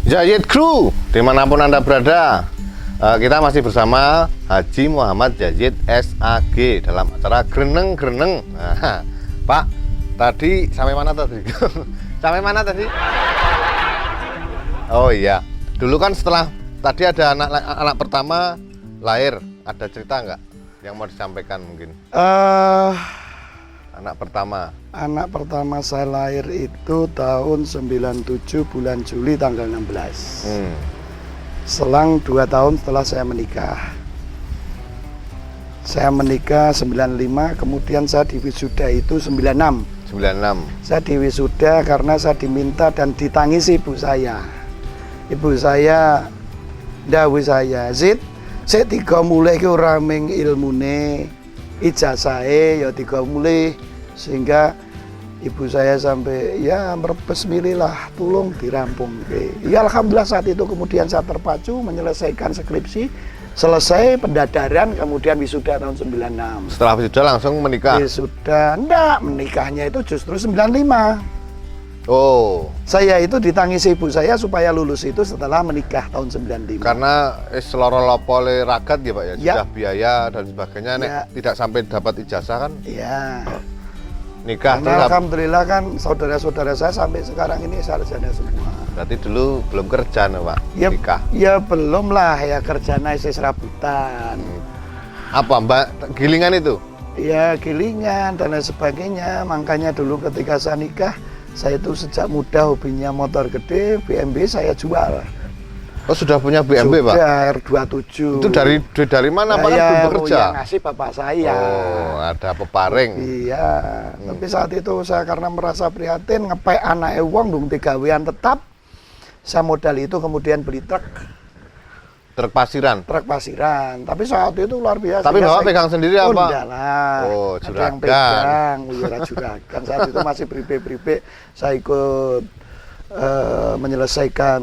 Jayid Kru, dimanapun Anda berada, kita masih bersama Haji Muhammad Jayid SAG dalam acara Greneng-Greneng. Nah, Pak, tadi sampai mana tadi? Sampai mana tadi? Oh iya, dulu kan setelah tadi ada anak pertama lahir, ada cerita nggak yang mau disampaikan mungkin? Anak pertama saya lahir itu tahun 97 bulan Juli tanggal 16. Selang 2 tahun setelah saya menikah. Saya menikah 95, kemudian saya diwisuda itu 96. Saya diwisuda karena saya diminta dan ditangisi ibu saya. Ibu saya dawuh saya, "Zid, saya tiga mulai ke raming ilmune, ijazahe ya tiga mulai." Sehingga ibu saya sampai ya merebes mililah, tolong dirampung. Ya alhamdulillah saat itu kemudian saya terpacu menyelesaikan skripsi, selesai pendadaran, kemudian wisuda tahun 96. Setelah wisuda langsung menikah? Wisuda, enggak, menikahnya itu justru 95. Oh. Saya itu ditangisi ibu saya supaya lulus itu setelah menikah tahun 95. Karena seloro lopole ragat ya Pak ya, ya. Sudah biaya dan sebagainya, Ya. tidak sampai dapat ijazah kan? Iya. Nikah Karena terus. alhamdulillah kan saudara-saudara saya sampai sekarang ini sarjana semua. Berarti dulu belum kerja nih Pak, Ya, nikah? ya belum lah ya, kerjanya isi serabutan. Apa Mbak, gilingan itu? Ya gilingan dan lain sebagainya. Makanya dulu ketika saya nikah, saya itu sejak muda hobinya motor gede, BMW saya jual. Oh sudah punya BMW Pak? Sudah, R27. Itu dari mana Pak? Kan belum bekerja? Yang ngasih bapak saya. Oh, ada peparing. Iya, tapi saat itu saya karena merasa prihatin, ngepek anak wong dong gawean tetap. Saya modal itu kemudian beli truk Pasiran? Truk pasiran. Tapi saat itu luar biasa. Tapi Bapak pegang sendiri apa? Enggak lah. Oh, ada yang juragan. pegang, juragan. Saat itu masih pribe-pribe. Saya ikut menyelesaikan,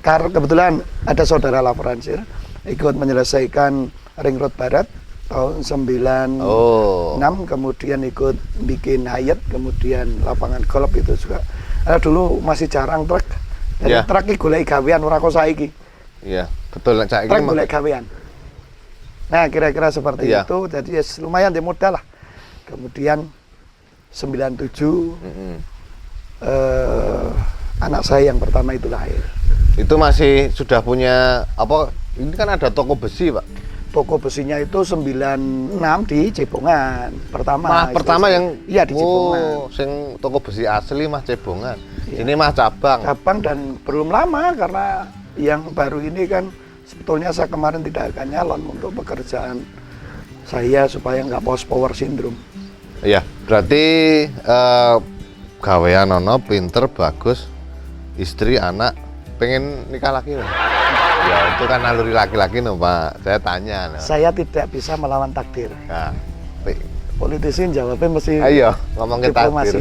karena kebetulan ada saudara laporan sir, ikut menyelesaikan Ring Road Barat tahun 96, kemudian ikut bikin Hayat, kemudian lapangan golf itu juga. Dulu masih jarang truk. Jadi truk iki golek gawean ora kok saiki. Iya, betul. Truk golek gawean. Nah, kira-kira seperti itu. Jadi ya lumayan di modal lah. Kemudian 97 anak saya yang pertama itu lahir. Itu masih sudah punya apa? Ini kan ada toko besi Pak. Toko besinya itu 96 di Cebongan. Pertama yang iya di Cebongan. Sing toko besi asli mah Cebongan. Iya. Ini mah cabang. Cabang dan belum lama karena yang baru ini kan sebetulnya saya kemarin tidak akan nyalon untuk pekerjaan saya supaya nggak power syndrome. Iya, berarti gawean ono pinter bagus, istri anak pengen nikah lagi loh. Ya itu kan naluri laki-laki loh Pak, saya tanya loh. Saya tidak bisa melawan takdir. Nah, politisi jawabnya mesti ayo ngomongin takdir.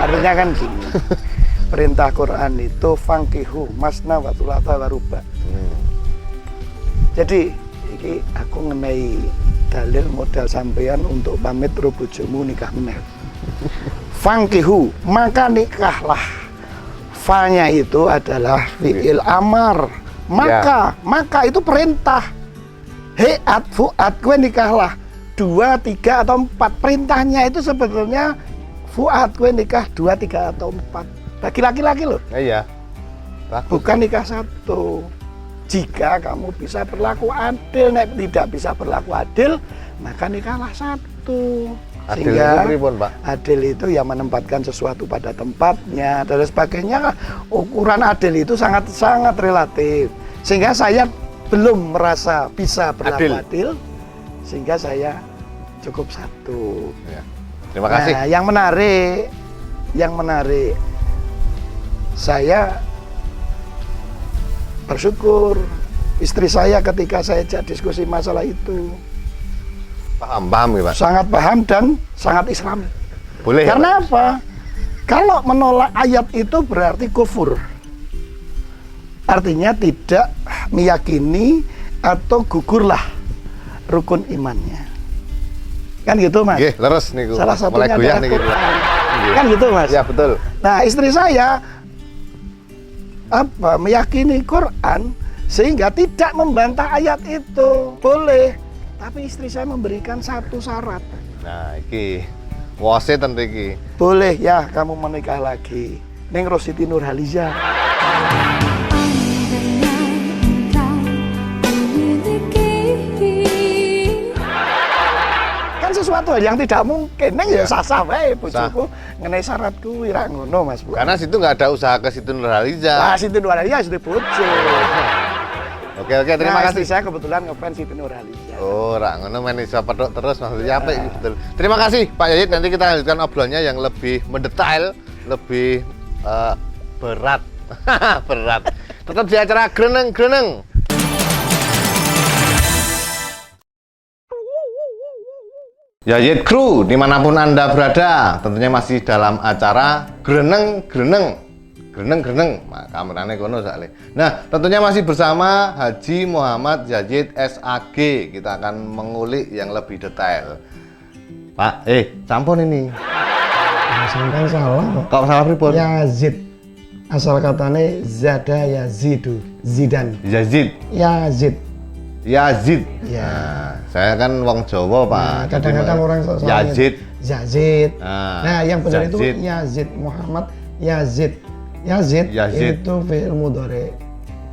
Artinya kan gini, perintah Quran itu fangkihu masna wa thulatha wa ruba. Jadi ini aku ngenai dalil modal sampean untuk pamit ro bojomu nikah meneh. Fangkihu, maka nikahlah. Fa-nya itu adalah fi'il amar. Maka itu perintah. He'at fu'at, gue nikahlah. 2, 3 atau 4. Perintahnya itu sebetulnya fu'at, gue nikah 2, 3 atau 4. Bagi laki-laki loh. Iya. Bagus. Bukan nikah 1. Jika kamu bisa berlaku adil, tidak bisa berlaku adil, maka nikahlah 1. Adil Sehingga itu ribon, Pak? adil itu yang menempatkan sesuatu pada tempatnya dan sebagainya. Ukuran adil itu sangat relatif. Sehingga saya belum merasa bisa berlaku adil, sehingga saya cukup 1. Ya. Terima kasih. Nah, yang menarik, saya bersyukur istri saya ketika saya ajak diskusi masalah itu Paham ya Pak? sangat paham dan sangat islami. Boleh. Karena ya, apa? Kalau menolak ayat itu berarti kufur. Artinya tidak meyakini atau gugurlah rukun imannya. Kan gitu Mas? Nggih, leres niku. Salah satunya mulai goyah adalah niki. Quran. Kan gitu Mas? Ya betul. Nah istri saya meyakini Quran sehingga tidak membantah ayat itu. Boleh, tapi istri saya memberikan satu syarat. Nah, iki wase ten iki. Boleh ya kamu menikah lagi ning Rositi Nurhaliza. Kan sesuatu hal yang tidak mungkin. Neng ya sah-sah wae bojoku ngenai syarat kuwi ra ngono Mas Bu. Karena situ nggak ada usaha ke situ Nurhaliza. Lah Siti Nurhaliza sudah bojo. Oke, terima kasih. Istri saya kebetulan ngefans Siti Nurhaliza. Oh, rak ngono men iso pedhok terus maksudnya apa iki betul. Terima kasih Pak Yayit, nanti kita lanjutkan obrolannya yang lebih mendetail, lebih berat. Berat. Tetap di acara Greneng. Yayit Kru, dimanapun Anda berada, tentunya masih dalam acara Greneng. Kamerane kono sakle. Nah, tentunya masih bersama Haji Muhammad Yayit SAG. Kita akan mengulik yang lebih detail. Pak, sampun ini. Sampai salah kok. Kok salah pripun? Yazid. Asal katanya Zada Yazidu, Zidan. Yazid. Yazid. Ya. Nah, saya kan wong Jawa, Pak. Nah, kadang-kadang orang Yazid. Yazid. Nah, yang benar itu Yazid. Yazid Muhammad Yazid. Yazid itu fi'il mudhari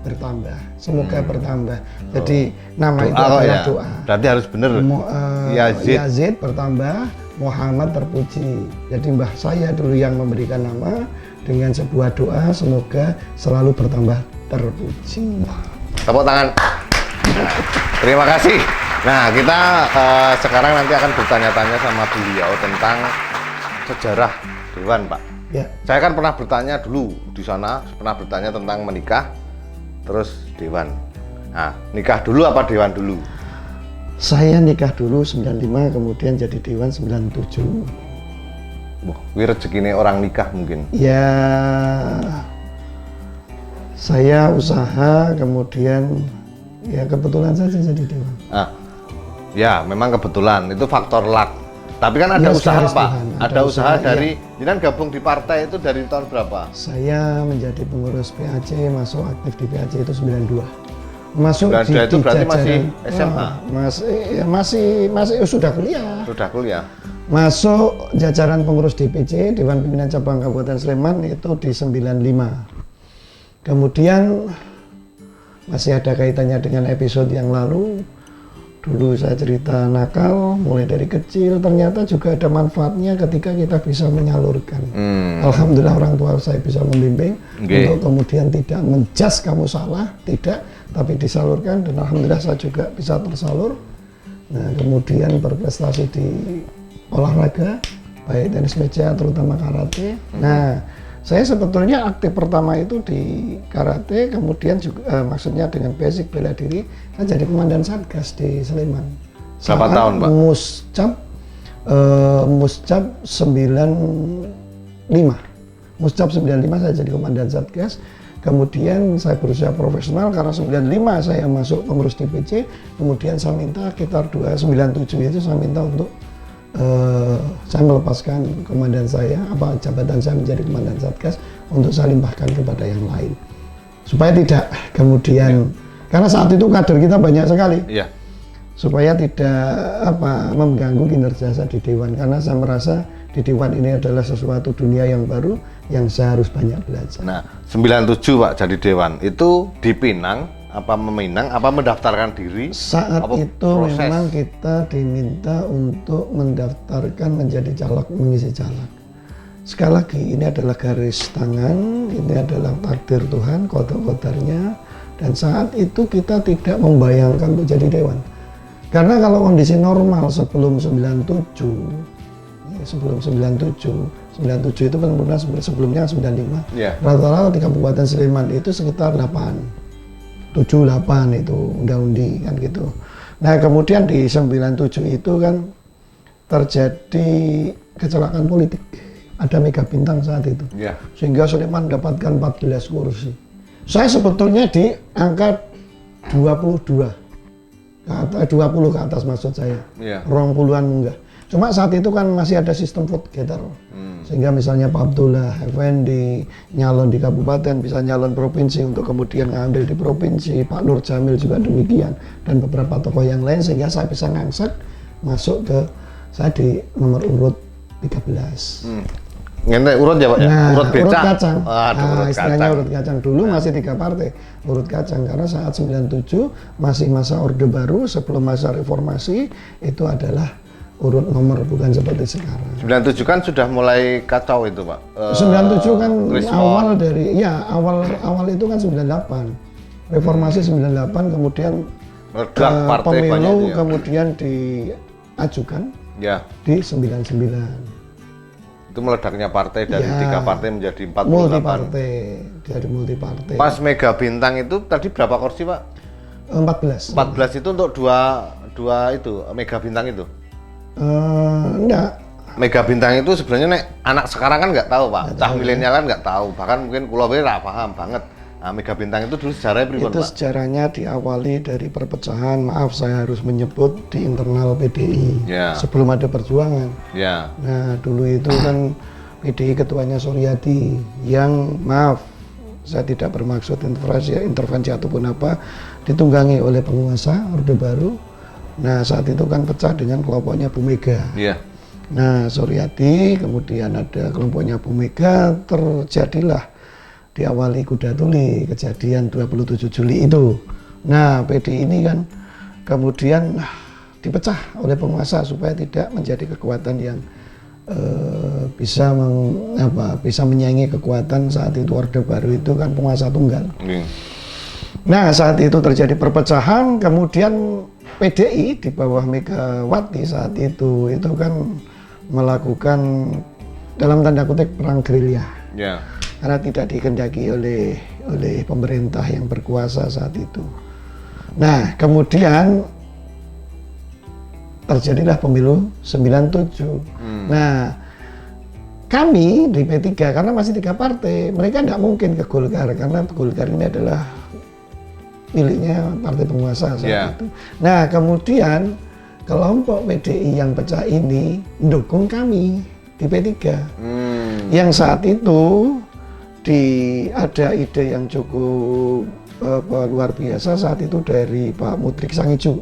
bertambah. Semoga bertambah. Jadi nama itu adalah doa. Berarti harus benar. Yazid bertambah, Muhammad terpuji. Jadi mbah saya dulu yang memberikan nama dengan sebuah doa, semoga selalu bertambah terpuji. Tepuk tangan. Terima kasih. Nah, kita sekarang nanti akan bertanya-tanya sama beliau tentang sejarah Dewan, Pak. Ya. Saya kan pernah bertanya dulu di sana, pernah bertanya tentang menikah, terus Dewan. Nah, nikah dulu apa Dewan dulu? Saya nikah dulu 95, kemudian jadi Dewan 97. Wah, ini rezekinya orang nikah mungkin. Ya, saya usaha, kemudian ya kebetulan saja jadi Dewan. Ya, memang kebetulan, itu faktor luck. Tapi kan ada Ya, usaha, Pak. Tuhan. Ada usaha dari, ya. Jadi kan gabung di partai itu dari tahun berapa? Saya menjadi pengurus PAC, masuk aktif di PAC itu 92. Masuk di itu berarti masih SMA? Masih sudah kuliah. Sudah kuliah. Masuk jajaran pengurus DPC, Dewan Pimpinan Cabang Kabupaten Sleman itu di 95. Kemudian masih ada kaitannya dengan episode yang lalu. Dulu saya cerita nakal, mulai dari kecil, ternyata juga ada manfaatnya ketika kita bisa menyalurkan. Alhamdulillah orang tua saya bisa membimbing untuk kemudian tidak menjas kamu salah, tidak, tapi disalurkan, dan alhamdulillah saya juga bisa tersalur. Nah, kemudian berprestasi di olahraga, baik tenis meja, terutama karate. Nah, saya sebetulnya aktif pertama itu di karate, kemudian juga maksudnya dengan basic bela diri, saya jadi komandan Satgas di Sleman. Berapa tahun, Pak? Muscap 95. Muscap 95 saya jadi komandan Satgas. Kemudian saya berusaha profesional karena 95 saya masuk pengurus DPC, kemudian saya minta sekitar 297 itu saya minta untuk saya melepaskan komandan saya, jabatan saya menjadi komandan Satgas untuk saya limpahkan kepada yang lain supaya tidak kemudian karena saat itu kader kita banyak sekali, supaya tidak mengganggu kinerja saya di Dewan, karena saya merasa di Dewan ini adalah sesuatu dunia yang baru yang saya harus banyak belajar. Nah, 97 Pak jadi Dewan itu dipinang apa meminang, apa mendaftarkan diri? Saat itu proses? Memang kita diminta untuk mendaftarkan menjadi caleg, mengisi caleg. Sekali lagi, ini adalah garis tangan, ini adalah takdir Tuhan, kodok-kodarnya, dan saat itu kita tidak membayangkan untuk jadi Dewan. Karena kalau kondisi normal sebelum 97 itu benar-benar sebelumnya 95. Rata-rata di Kabupaten Sleman itu sekitar 7-8 itu undi kan gitu. Nah, kemudian di 97 itu kan terjadi kecelakaan politik. Ada Mega Bintang saat itu. Sehingga Sleman mendapatkan 14 kursi. Saya sebetulnya di angka 22. 20 ke atas maksud saya. 20-an enggak. Cuma saat itu kan masih ada sistem vote getter. Sehingga misalnya Pak Abdullah Effendi nyalon di kabupaten, bisa nyalon provinsi untuk kemudian ngambil di provinsi, Pak Nur Jamil juga demikian, dan beberapa tokoh yang lain, sehingga saya bisa ngangset masuk ke, saya di nomor urut 13. Ngentek urut ya Pak ya? Nah, Urut beca? urut kacang. Urut istilahnya kacang. urut kacang. Dulu masih 3 partai, urut kacang. Karena saat 97 masih masa Orde Baru, sebelum masa reformasi, itu adalah urut nomor, bukan seperti sekarang. 97 kan sudah mulai kacau itu Pak. 97 kan Respon. awal dari, ya awal itu kan 98. Reformasi 98, kemudian Meledak partai banyak pemilu itu ya. kemudian diajukan Ya, di 99. itu meledaknya partai dari Ya. 3 partai menjadi 48. Multi partai, dari multi partai. Pas Mega Bintang itu tadi berapa kursi Pak? 14. 14 itu untuk dua itu Mega Bintang itu. Enggak. Mega Bintang itu sebenarnya nek anak sekarang kan nggak tahu Pak, cah milenial kan nggak tahu, bahkan mungkin kulo nggak paham banget. Nah, Mega Bintang itu dulu sejarahnya pripun Itu Pak? sejarahnya diawali dari perpecahan, maaf saya harus menyebut, di internal PDI. Ya. Sebelum ada perjuangan. Ya, Nah, dulu itu kan PDI ketuanya Suryadi yang, maaf, saya tidak bermaksud intervensi ataupun apa, ditunggangi oleh penguasa Orde Baru. Nah, saat itu kan pecah dengan kelompoknya Bu Mega. iya, Nah, Suryadi, kemudian ada kelompoknya Bu Mega, terjadilah diawali Kuda Tuli, kejadian 27 Juli itu. Nah, PDI ini kan kemudian dipecah oleh penguasa supaya tidak menjadi kekuatan yang bisa menyaingi kekuatan saat itu Orde Baru, itu kan penguasa tunggal. iya. Nah, saat itu terjadi perpecahan, kemudian PDI di bawah Megawati saat itu kan melakukan dalam tanda kutip perang gerilya. Ya, Karena tidak dikehendaki oleh pemerintah yang berkuasa saat itu. Nah, kemudian terjadilah pemilu 97. Nah, kami di P3 karena masih 3 partai, mereka tidak mungkin ke Golkar karena Golkar ini adalah miliknya partai penguasa saat Ya. itu. Nah, kemudian kelompok PDI yang pecah ini mendukung kami di P3. Yang saat itu ada ide yang cukup luar biasa saat itu dari Pak Mutrik Sangitu.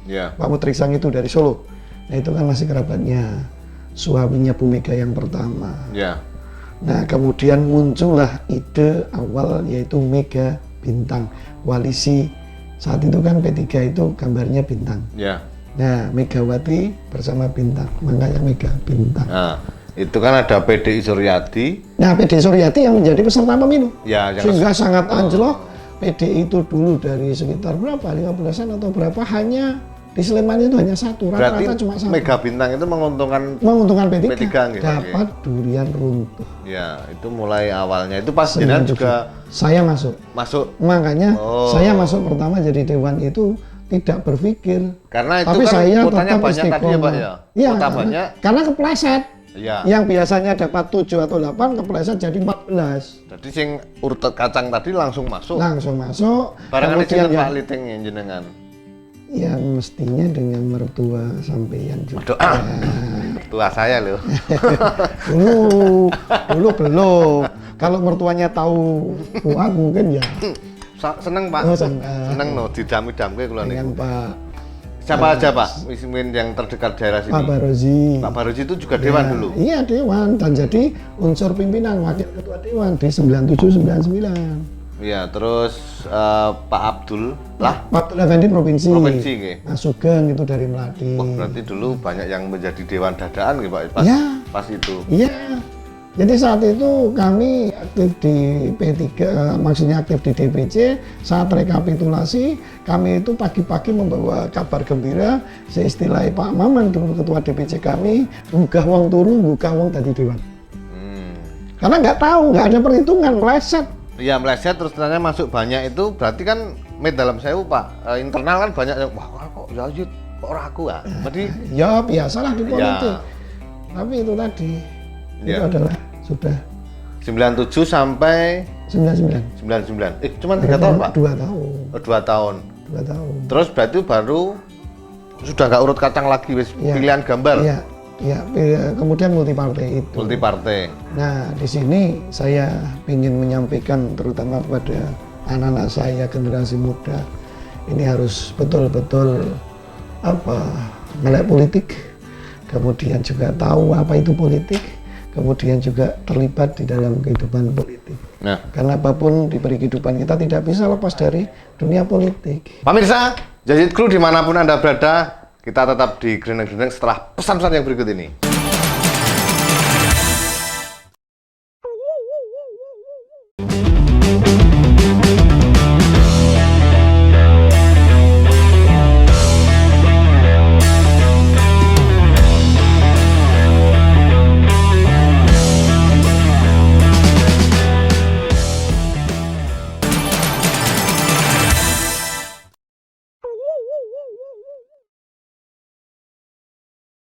ya, Pak Mutrik Sangitu dari Solo. Nah, itu kan masih kerabatnya, suaminya Bu Mega yang pertama. ya, Nah, kemudian muncullah ide awal yaitu Mega Bintang, koalisi. Saat itu kan P3 itu gambarnya bintang. ya. Nah, Megawati bersama bintang, makanya Mega Bintang. Nah, itu kan ada PDI Suryadi. Nah, PDI Suryadi yang menjadi peserta pemilu. Ya, yang Sehingga sangat anjlok. PDI itu dulu dari sekitar berapa, 15-an atau berapa, hanya di Sleman itu hanya satu, berarti rata-rata cuma satu. Mega Bintang itu menguntungkan P3, P3 gitu, dapat durian runtuh. ya, itu mulai awalnya. Itu pas jenengan juga Saya masuk. masuk Makanya Oh. saya masuk pertama jadi dewan itu tidak berpikir. karena itu Tapi kan saya kuotanya tetap banyak tadi ya Pak istiqomah. ya. Iya, Kuota banyak. karena kepleset. Ya. Yang biasanya dapat 7 atau 8 kepleset jadi 14. Jadi sing urut kacang tadi langsung masuk. Langsung masuk. Barangkali Kemudian sinten Pak yang, Liting yang jenengan. yang mestinya dengan mertua sampeyan juga. Doa. Tua saya loh. Dulu belum. Kalau mertuanya tahu Fuad mungkin ya Seneng Pak. Oh, seneng. Seneng no didam-damke kula dengan niku. Pak Siapa aja Pak? Mungkin yang terdekat daerah sini. Pak Barozi. Pak Barozi itu juga dewan Ya, dulu. Iya, dewan, dan jadi unsur pimpinan wakil ketua dewan di 97-99. Iya, terus Pak Abdul lah. Pak Abdul Effendi provinsi. Provinsi, nggih. Mas Sugeng itu dari Melati. Wah, berarti dulu banyak yang menjadi dewan dadaan gitu Pak pas, Ya. pas itu. Iya. Jadi saat itu kami aktif di P3, maksudnya aktif di DPC. Saat rekapitulasi, kami itu pagi-pagi membawa kabar gembira, seistilah Pak Maman dulu ketua DPC kami, buka wong turu, buka wong tadi dewan. Karena nggak tahu, nggak ada perhitungan, meleset. Iya meleset terus ternyata masuk banyak itu berarti kan dalam sewu Pak internal kan banyak yang wah kok ya Yud kok ora aku ah. Berarti Ya biasalah di politik. Ya. Tapi itu tadi, itu Ya. adalah sudah 97 sampai 99. 99. Cuma 3 tahun Pak. 2 tahun. Oh, 2 tahun. 2 tahun. Terus berarti baru sudah nggak urut kacang lagi wis Iya. pilihan gambar. Iya, Ya, kemudian multi partai itu. Multi partai. Nah, di sini saya ingin menyampaikan terutama kepada anak-anak saya, generasi muda, ini harus betul-betul melek politik, kemudian juga tahu apa itu politik, kemudian juga terlibat di dalam kehidupan politik. Nah, Karena apapun diberi kehidupan kita tidak bisa lepas dari dunia politik. pemirsa, Jazid Crew dimanapun Anda berada, kita tetap di Greneng-Greneng setelah pesan-pesan yang berikut ini.